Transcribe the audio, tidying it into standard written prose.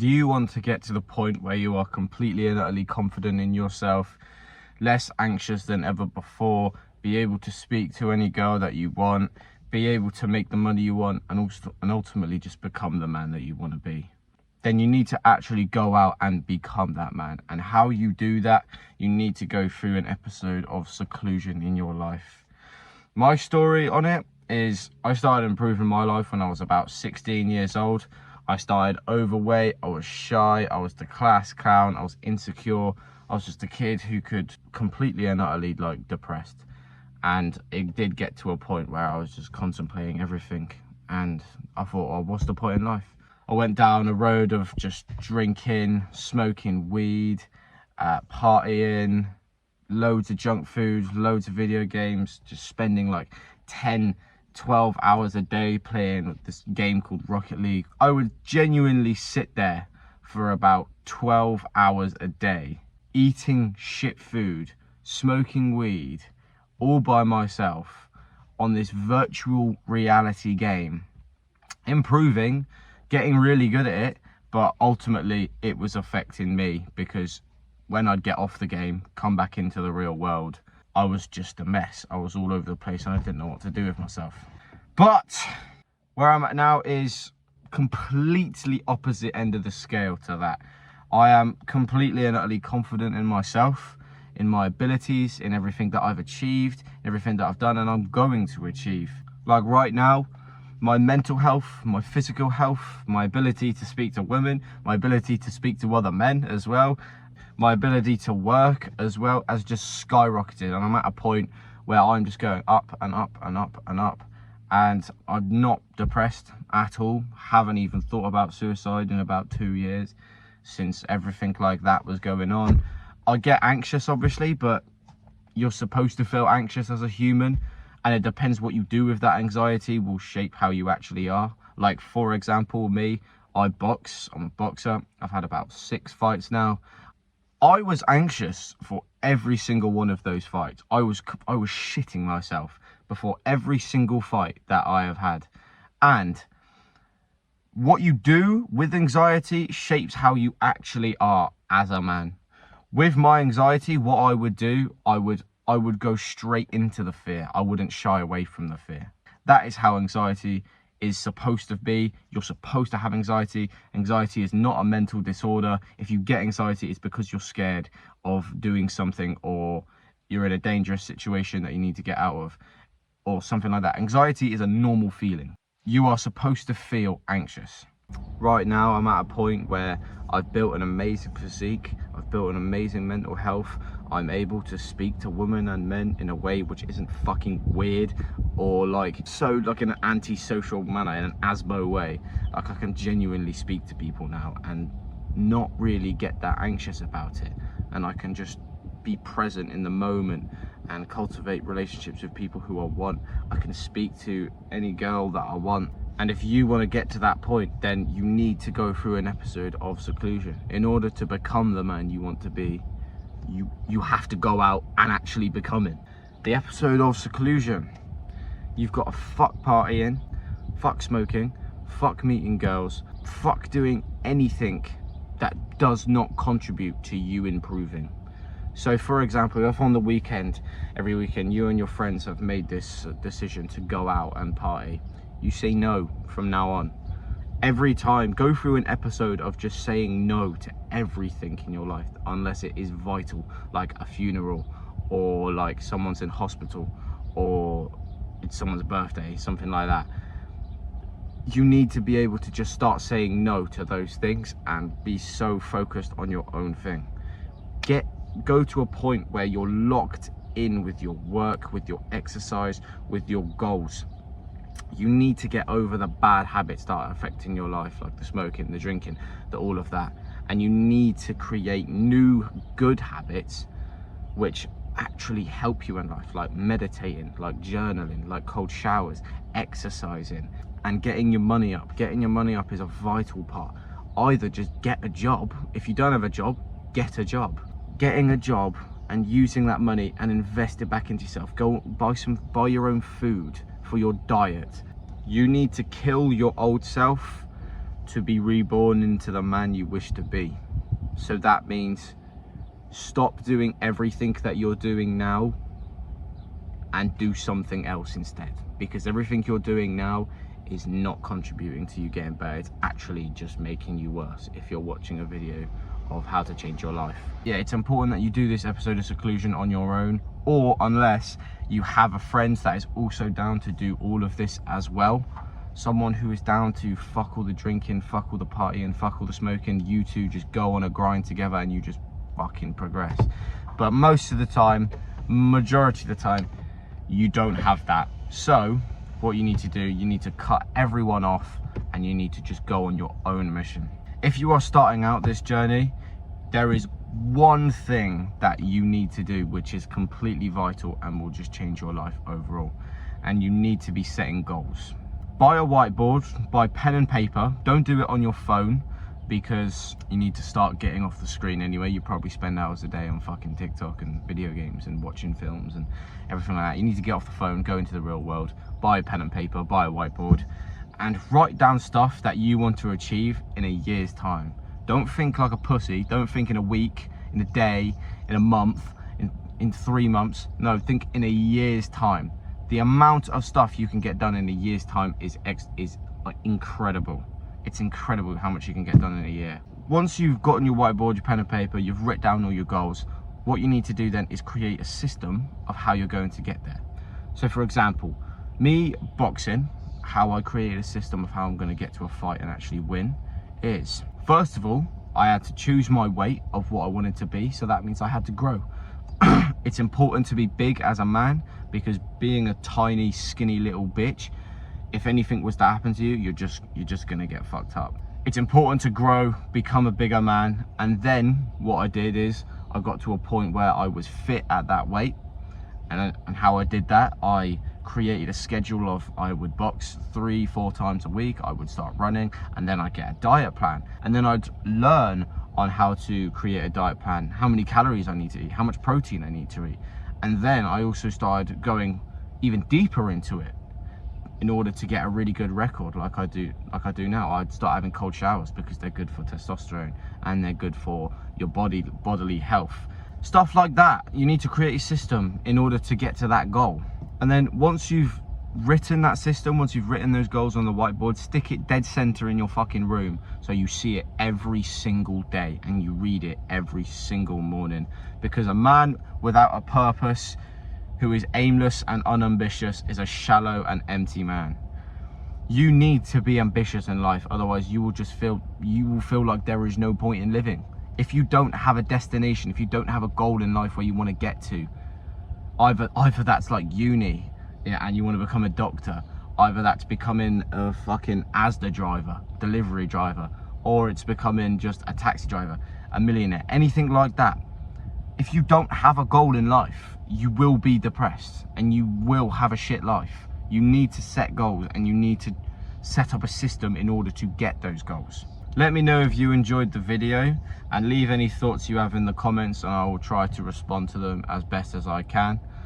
Do you want to get to the point where you are completely and utterly confident in yourself, less anxious than ever before, be able to speak to any girl that you want, be able to make the money you want, and ultimately just become the man that you want to be? Then you need to actually go out and become that man. And how you do that, you need to go through an episode of seclusion in your life. My story on it is I started improving my life when I was about 16 years old. I started overweight, I was shy, I was the class clown, I was insecure. I was just a kid who could completely and utterly depressed. And it did get to a point where I was just contemplating everything. And I thought, oh, what's the point in life? I went down a road of just drinking, smoking weed, partying, loads of junk food, loads of video games, just spending 10, 12 hours a day playing this game called Rocket League. I would genuinely sit there for about 12 hours a day, eating shit food, smoking weed, all by myself on this virtual reality game, improving, getting really good at it, but ultimately it was affecting me because when I'd get off the game, come back into the real world, I was just a mess. I was all over the place and I didn't know what to do with myself. But where I'm at now is completely opposite end of the scale to that. I am completely and utterly confident in myself, in my abilities, in everything that I've achieved, everything that I've done and I'm going to achieve. Like right now, my mental health, my physical health, my ability to speak to women, my ability to speak to other men as well, my ability to work as well has just skyrocketed. And I'm at a point where I'm just going up and up and up and up. And I'm not depressed at all. Haven't even thought about suicide in about 2 years since everything like that was going on. I get anxious, obviously, but you're supposed to feel anxious as a human. And it depends what you do with that anxiety will shape how you actually are. Like, for example, me, I box. I'm a boxer. I've had about 6 fights now. I was anxious for every single one of those fights. I was shitting myself before every single fight that I have had. And what you do with anxiety shapes how you actually are as a man. With my anxiety, what I would do, I would go straight into the fear. I wouldn't shy away from the fear. That is how anxiety is supposed to be. You're supposed to have anxiety. Anxiety is not a mental disorder. If you get anxiety, it's because you're scared of doing something or you're in a dangerous situation that you need to get out of or something like that. Anxiety is a normal feeling. You are supposed to feel anxious. Right now, I'm at a point where I've built an amazing physique. I've built an amazing mental health. I'm able to speak to women and men in a way which isn't fucking weird or in an anti-social manner, in an asbo way. I can genuinely speak to people now and not really get that anxious about it. And I can just be present in the moment and cultivate relationships with people who I want. I can speak to any girl that I want. And if you want to get to that point, then you need to go through an episode of seclusion. In order to become the man you want to be, you have to go out and actually become it. The episode of seclusion, you've got to fuck partying, fuck smoking, fuck meeting girls, fuck doing anything that does not contribute to you improving. So for example, if on the weekend, every weekend, you and your friends have made this decision to go out and party, you say no from now on. Every time, go through an episode of just saying no to everything in your life, unless it is vital, like a funeral, or like someone's in hospital, or it's someone's birthday, something like that. You need to be able to just start saying no to those things and be so focused on your own thing. Go to a point where you're locked in with your work, with your exercise, with your goals. You need to get over the bad habits that are affecting your life, like the smoking, the drinking, all of that. And you need to create new good habits which actually help you in life, like meditating, like journaling, like cold showers, exercising, and getting your money up. Getting your money up is a vital part. Either just get a job. If you don't have a job, get a job. Getting a job and using that money and invest it back into yourself. Go buy your own food for your diet. You need to kill your old self to be reborn into the man you wish to be. So that means stop doing everything that you're doing now and do something else instead, because everything you're doing now is not contributing to you getting better. It's actually just making you worse if you're watching a video of how to change your life. Yeah, it's important that you do this episode of seclusion on your own, or unless you have a friend that is also down to do all of this as well. Someone who is down to fuck all the drinking, fuck all the partying, fuck all the smoking. You two just go on a grind together and you just fucking progress. But most of the time, majority of the time, you don't have that. So what you need to do, you need to cut everyone off and you need to just go on your own mission. If you are starting out this journey, there is one thing that you need to do which is completely vital and will just change your life overall, and you need to be setting goals. Buy a whiteboard, buy pen and paper. Don't do it on your phone, because you need to start getting off the screen anyway. You probably spend hours a day on fucking TikTok and video games and watching films and everything like that. You need to get off the phone, go into the real world, buy a pen and paper, buy a whiteboard, and write down stuff that you want to achieve in a year's time. Don't think like a pussy. Don't think in a week, in a day, in a month, in 3 months. No, think in a year's time. The amount of stuff you can get done in a year's time is like incredible. It's incredible how much you can get done in a year. Once you've gotten your whiteboard, your pen and paper, you've written down all your goals, what you need to do then is create a system of how you're going to get there. So for example, me boxing, how I created a system of how I'm going to get to a fight and actually win is, first of all, I had to choose my weight of what I wanted to be. So that means I had to grow. It's important to be big as a man, because being a tiny, skinny little bitch, if anything was to happen to you, you're just gonna get fucked up. It's important to grow, become a bigger man. And then what I did is I got to a point where I was fit at that weight. And how I did that, I created a schedule of, I would box 3-4 times a week, I would start running, and then I'd get a diet plan. And then I'd learn on how to create a diet plan, how many calories I need to eat, how much protein I need to eat. And then I also started going even deeper into it in order to get a really good record like I do now. I'd start having cold showers because they're good for testosterone and they're good for your bodily health. Stuff like that. You need to create a system in order to get to that goal. And then once you've written that system, once you've written those goals on the whiteboard, stick it dead center in your fucking room so you see it every single day and you read it every single morning. Because a man without a purpose, who is aimless and unambitious, is a shallow and empty man. You need to be ambitious in life, otherwise you will feel like there is no point in living. If you don't have a destination, if you don't have a goal in life where you want to get to, either that's like uni, yeah, and you want to become a doctor, either that's becoming a fucking Asda driver, delivery driver, or it's becoming just a taxi driver, a millionaire, anything like that. If you don't have a goal in life, you will be depressed and you will have a shit life. You need to set goals and you need to set up a system in order to get those goals. Let me know if you enjoyed the video and leave any thoughts you have in the comments, and I will try to respond to them as best as I can.